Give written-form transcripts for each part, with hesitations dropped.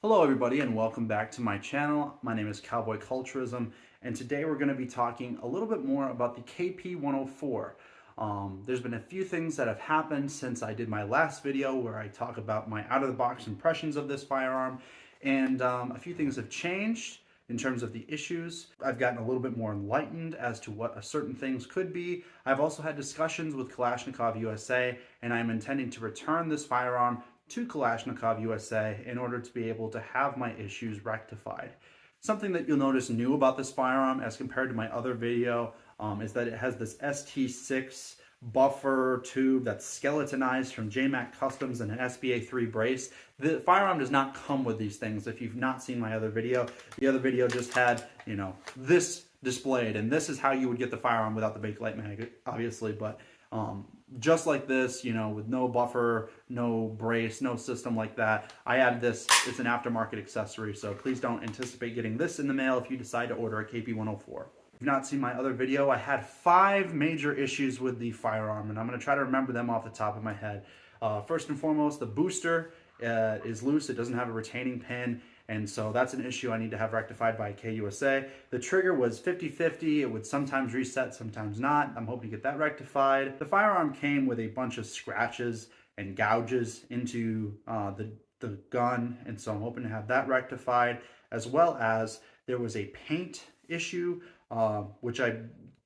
Hello everybody and welcome back to my channel. My name is Cowboy Culturism and today we're going to be talking a little bit more about the KP-104. There's been a few things that have happened since I did my last video where I talk about my out-of-the-box impressions of this firearm, and a few things have changed in terms of the issues. I've gotten a little bit more enlightened as to what certain things could be. I've also had discussions with Kalashnikov USA, and I'm intending to return this firearm to Kalashnikov USA in order to be able to have my issues rectified. Something that you'll notice new about this firearm as compared to my other video is that it has this ST6 buffer tube that's skeletonized from JMac Customs and an SBA3 brace. The firearm does not come with these things. If you've not seen my other video, the other video just had, this displayed, and this is how you would get the firearm without the Bakelite mag, obviously, but just like this, with no buffer, no brace, no system like that. I added this. It's an aftermarket accessory, so please don't anticipate getting this in the mail if you decide to order a KP-104. If you've not seen my other video, I had 5 major issues with the firearm, and I'm going to try to remember them off the top of my head. First and foremost, the booster is loose. It doesn't have a retaining pin, and so that's an issue I need to have rectified by KUSA. The trigger was 50-50. It would sometimes reset, sometimes not. I'm hoping to get that rectified. The firearm came with a bunch of scratches and gouges into the gun, and so I'm hoping to have that rectified, as well as there was a paint issue, which I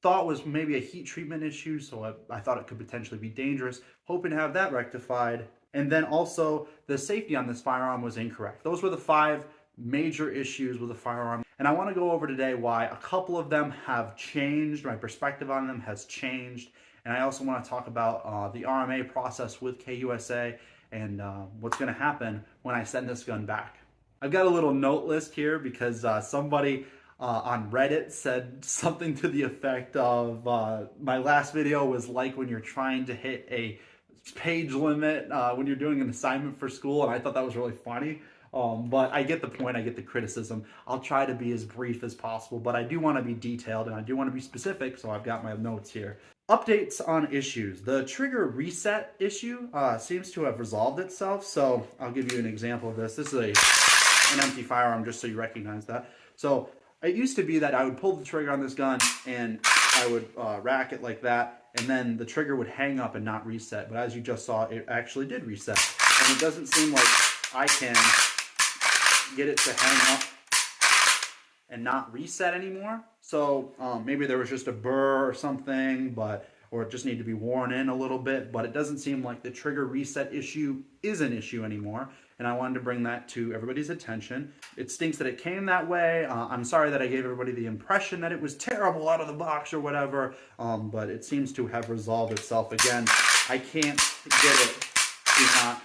thought was maybe a heat treatment issue, so I thought it could potentially be dangerous. Hoping to have that rectified. And then also, the safety on this firearm was incorrect. Those were the 5 major issues with the firearm. And I want to go over today why a couple of them have changed. My perspective on them has changed. And I also want to talk about the RMA process with KUSA and what's going to happen when I send this gun back. I've got a little note list here because somebody on Reddit said something to the effect of my last video was like when you're trying to hit a page limit when you're doing an assignment for school, and I thought that was really funny. But I get the point, I get the criticism. I'll try to be as brief as possible, but I do want to be detailed and I do want to be specific, so I've got my notes here. Updates on issues. The trigger reset issue seems to have resolved itself, so I'll give you an example of this. This is an empty firearm, just so you recognize that. So it used to be that I would pull the trigger on this gun and I would rack it like that, and then the trigger would hang up and not reset. But as you just saw, it actually did reset. And it doesn't seem like I can get it to hang up and not reset anymore. So maybe there was just a burr or something, or it just needed to be worn in a little bit, but it doesn't seem like the trigger reset issue is an issue anymore, and I wanted to bring that to everybody's attention. It stinks that it came that way. I'm sorry that I gave everybody the impression that it was terrible out of the box or whatever, but it seems to have resolved itself. Again, I can't get it to not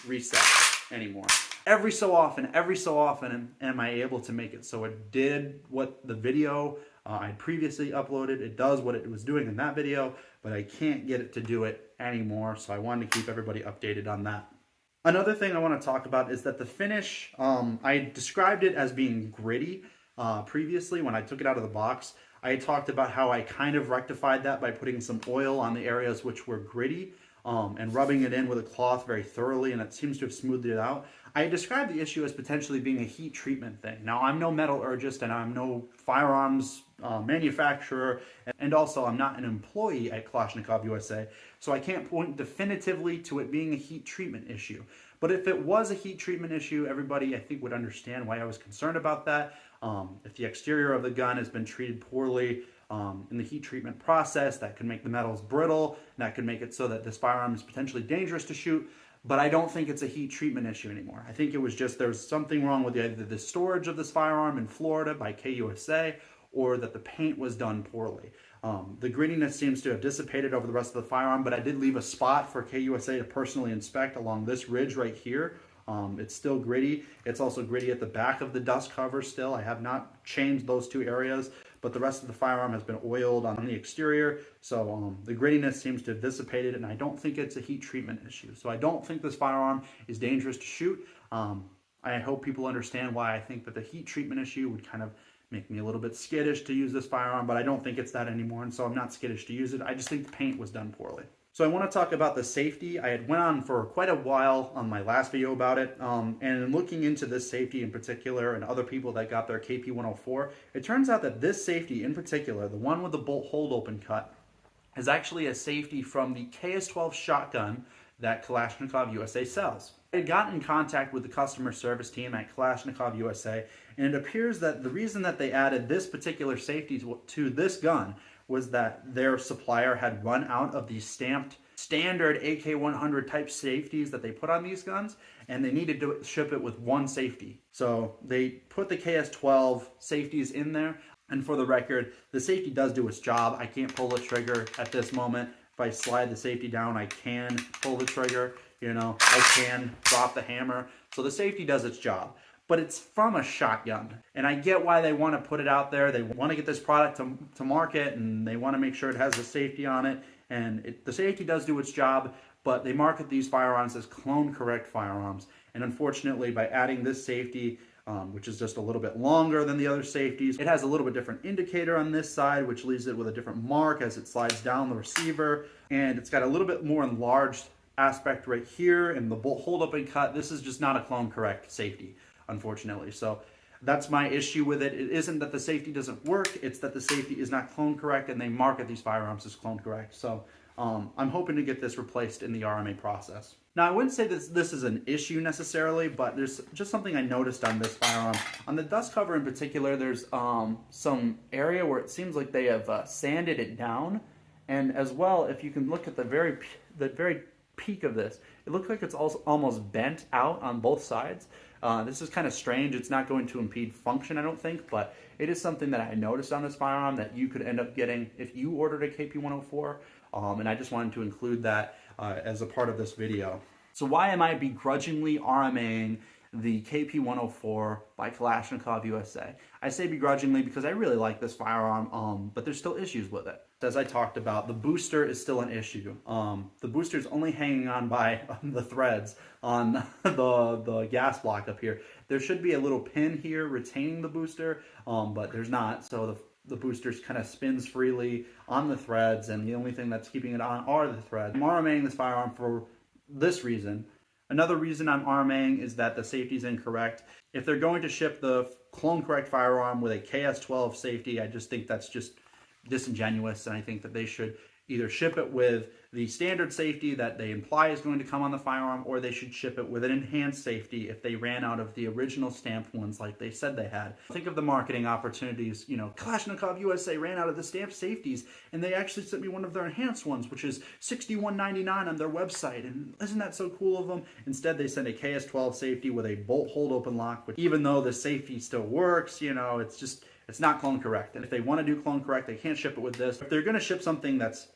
reset anymore. Every so often am I able to make it so it did what the video I previously uploaded. It does what it was doing in that video, but I can't get it to do it anymore, so I wanted to keep everybody updated on that. Another thing I want to talk about is that the finish, I described it as being gritty previously when I took it out of the box. I talked about how I kind of rectified that by putting some oil on the areas which were gritty and rubbing it in with a cloth very thoroughly, and it seems to have smoothed it out. I described the issue as potentially being a heat treatment thing. Now, I'm no metallurgist and I'm no firearms manufacturer, and also I'm not an employee at Kalashnikov USA, so I can't point definitively to it being a heat treatment issue. But if it was a heat treatment issue, everybody I think would understand why I was concerned about that. If the exterior of the gun has been treated poorly in the heat treatment process, that could make the metals brittle, and that could make it so that this firearm is potentially dangerous to shoot. But I don't think it's a heat treatment issue anymore. I think it was just there's something wrong with either the storage of this firearm in Florida by KUSA, or that the paint was done poorly. The grittiness seems to have dissipated over the rest of the firearm, but I did leave a spot for KUSA to personally inspect along this ridge right here. It's still gritty. It's also gritty at the back of the dust cover still. I have not changed those 2 areas, but the rest of the firearm has been oiled on the exterior, so the grittiness seems to have dissipated, and I don't think it's a heat treatment issue. So I don't think this firearm is dangerous to shoot. I hope people understand why I think that the heat treatment issue would kind of make me a little bit skittish to use this firearm, but I don't think it's that anymore, and so I'm not skittish to use it. I just think the paint was done poorly. So I want to talk about the safety. I had went on for quite a while on my last video about it, and looking into this safety in particular and other people that got their KP-104, it turns out that this safety in particular, the one with the bolt hold open cut, is actually a safety from the KS-12 shotgun that Kalashnikov USA sells. I had gotten in contact with the customer service team at Kalashnikov USA, and it appears that the reason that they added this particular safety to this gun was that their supplier had run out of the stamped standard AK-100 type safeties that they put on these guns, and they needed to ship it with one safety. So they put the KS-12 safeties in there, and for the record, the safety does do its job. I can't pull the trigger at this moment. If I slide the safety down, I can pull the trigger, I can drop the hammer. So the safety does its job. But it's from a shotgun. And I get why they want to put it out there. They want to get this product to market, and they want to make sure it has the safety on it. And the safety does do its job, but they market these firearms as clone correct firearms. And unfortunately, by adding this safety, which is just a little bit longer than the other safeties, it has a little bit different indicator on this side, which leaves it with a different mark as it slides down the receiver. And it's got a little bit more enlarged aspect right here, and the bolt hold up and cut. This is just not a clone correct safety, unfortunately. So that's my issue with it. It isn't that the safety doesn't work, it's that the safety is not clone correct, and they market these firearms as clone correct. So I'm hoping to get this replaced in the RMA process. Now, I wouldn't say this is an issue necessarily, but there's just something I noticed on this firearm. On the dust cover in particular, there's some area where it seems like they have sanded it down. And as well, if you can look at the very peak of this, it looks like it's also almost bent out on both sides. This is kind of strange. It's not going to impede function, I don't think, but it is something that I noticed on this firearm that you could end up getting if you ordered a KP-104, and I just wanted to include that as a part of this video. So why am I begrudgingly RMA'ing the KP-104 by Kalashnikov USA? I say begrudgingly because I really like this firearm, but there's still issues with it. As I talked about, the booster is still an issue. The booster is only hanging on by the threads on the gas block up here. There should be a little pin here retaining the booster, but there's not. So the booster kind of spins freely on the threads, and the only thing that's keeping it on are the threads. I'm RMA'ing this firearm for this reason. Another reason I'm RMA'ing is that the safety is incorrect. If they're going to ship the clone correct firearm with a KS-12 safety, I just think that's just disingenuous, and I think that they should either ship it with the standard safety that they imply is going to come on the firearm, or they should ship it with an enhanced safety if they ran out of the original stamped ones like they said they had. Think of the marketing opportunities. Kalashnikov USA ran out of the stamped safeties, and they actually sent me one of their enhanced ones, which is $61.99 on their website, and isn't that so cool of them? Instead, they sent a KS-12 safety with a bolt hold open lock, which even though the safety still works, it's not clone correct. And if they want to do clone correct, they can't ship it with this. If they're going to ship something that's,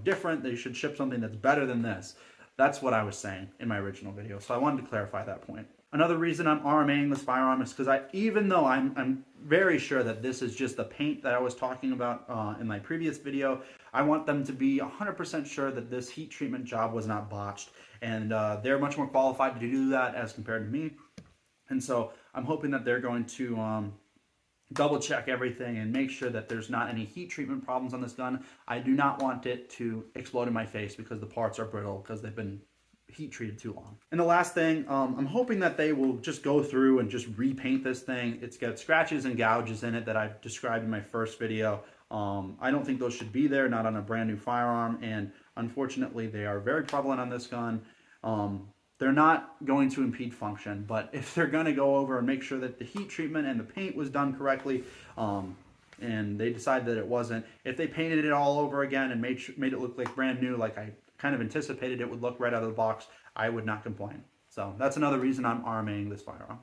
different, they should ship something that's better than this. That's what I was saying in my original video. So I wanted to clarify that point. Another reason I'm RMA'ing this firearm is because even though I'm very sure that this is just the paint that I was talking about in my previous video, I want them to be 100% sure that this heat treatment job was not botched. And they're much more qualified to do that as compared to me. And so I'm hoping that they're going to double check everything and make sure that there's not any heat treatment problems on this gun. I do not want it to explode in my face because the parts are brittle because they've been heat treated too long. And the last thing, I'm hoping that they will just go through and just repaint this thing. It's got scratches and gouges in it that I've described in my first video. I don't think those should be there, not on a brand new firearm, and unfortunately they are very prevalent on this gun. They're not going to impede function, but if they're going to go over and make sure that the heat treatment and the paint was done correctly, and they decide that it wasn't, if they painted it all over again and made it look like brand new, like I kind of anticipated it would look right out of the box, I would not complain. So that's another reason I'm RMA'ing this firearm.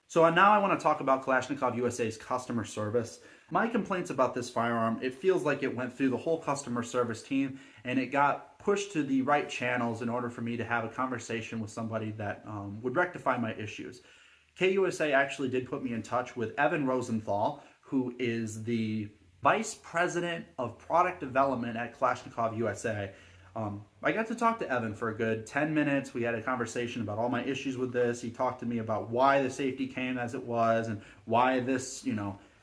So now I want to talk about Kalashnikov USA's customer service. My complaints about this firearm, it feels like it went through the whole customer service team and it got pushed to the right channels in order for me to have a conversation with somebody that would rectify my issues. KUSA actually did put me in touch with Evan Rosenthal, who is the Vice President of Product Development at Kalashnikov USA. I got to talk to Evan for a good 10 minutes. We had a conversation about all my issues with this. He talked to me about why the safety came as it was and why this,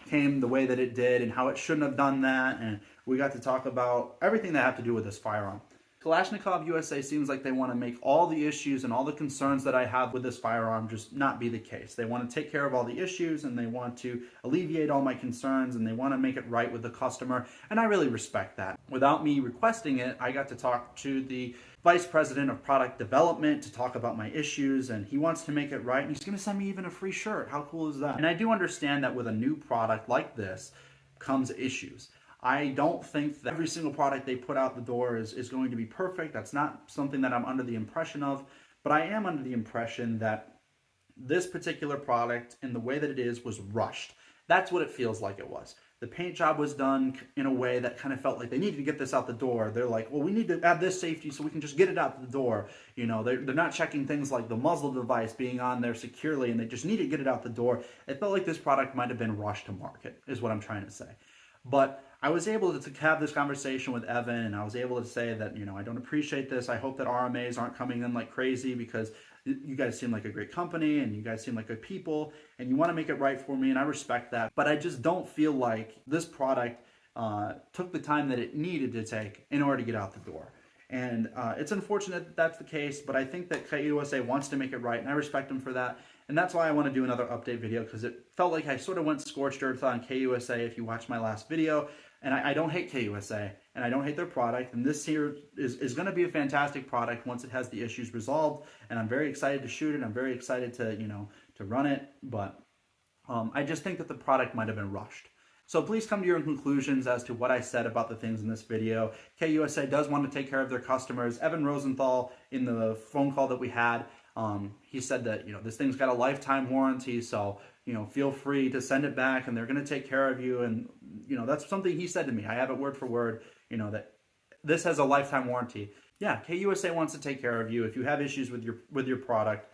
came the way that it did and how it shouldn't have done that. And we got to talk about everything that had to do with this firearm. Kalashnikov USA seems like they want to make all the issues and all the concerns that I have with this firearm just not be the case. They want to take care of all the issues, and they want to alleviate all my concerns, and they want to make it right with the customer, and I really respect that. Without me requesting it, I got to talk to the Vice President of Product Development to talk about my issues, and he wants to make it right, and he's going to send me even a free shirt. How cool is that? And I do understand that with a new product like this comes issues. I don't think that every single product they put out the door is going to be perfect. That's not something that I'm under the impression of, but I am under the impression that this particular product and the way that it is was rushed. That's what it feels like it was. The paint job was done in a way that kind of felt like they needed to get this out the door. They're like, well, we need to add this safety so we can just get it out the door. You know, they're not checking things like the muzzle device being on there securely, and they just need to get it out the door. It felt like this product might have been rushed to market, is what I'm trying to say. But I was able to have this conversation with Evan, and I was able to say that, you know, I don't appreciate this. I hope that RMAs aren't coming in like crazy, because you guys seem like a great company and you guys seem like good people and you want to make it right for me, and I respect that. But I just don't feel like this product took the time that it needed to take in order to get out the door. And it's unfortunate that that's the case, but I think that KUSA wants to make it right, and I respect them for that. And that's why I want to do another update video, because it felt like I sort of went scorched earth on KUSA if you watched my last video. And I don't hate KUSA, and I don't hate their product. And this here is going to be a fantastic product once it has the issues resolved. And I'm very excited to shoot it. I'm very excited to, you know, to run it. But I just think that the product might have been rushed. So please come to your conclusions as to what I said about the things in this video. KUSA does want to take care of their customers. Evan Rosenthal, in the phone call that we had, he said that, you know, this thing's got a lifetime warranty, so, you know, feel free to send it back and they're going to take care of you. And, you know, that's something he said to me. I have it word for word, you know, that this has a lifetime warranty. Yeah, KUSA wants to take care of you. If you have issues with your product,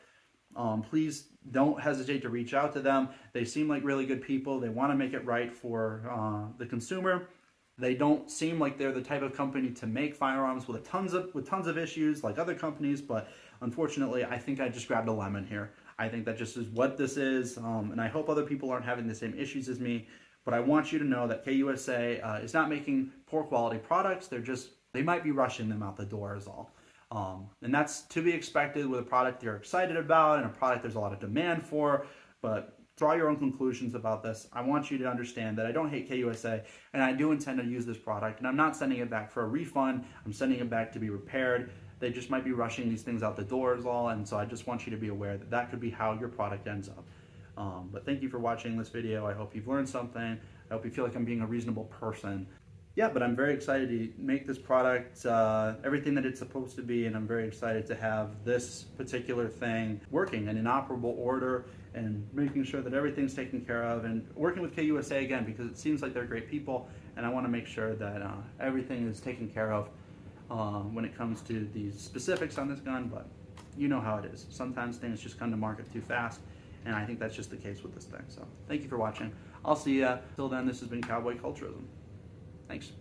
please don't hesitate to reach out to them. They seem like really good people. They want to make it right for the consumer. They don't seem like they're the type of company to make firearms with tons of issues like other companies, but unfortunately, I think I just grabbed a lemon here. I think that just is what this is, and I hope other people aren't having the same issues as me, but I want you to know that KUSA is not making poor quality products. They might be rushing them out the door is all. And that's to be expected with a product they're excited about and a product there's a lot of demand for, but draw your own conclusions about this. I want you to understand that I don't hate KUSA, and I do intend to use this product, and I'm not sending it back for a refund. I'm sending it back to be repaired. They just might be rushing these things out the door is all, and so I just want you to be aware that that could be how your product ends up. But thank you for watching this video. I hope you've learned something. I hope you feel like I'm being a reasonable person. Yeah, but I'm very excited to make this product everything that it's supposed to be, and I'm very excited to have this particular thing working in an operable order and making sure that everything's taken care of, and working with KUSA again, because it seems like they're great people, and I want to make sure that everything is taken care of when it comes to the specifics on this gun. But you know how it is. Sometimes things just come to market too fast, and I think that's just the case with this thing. So thank you for watching. I'll see ya. Till then, this has been Cowboy Culturism. Thanks.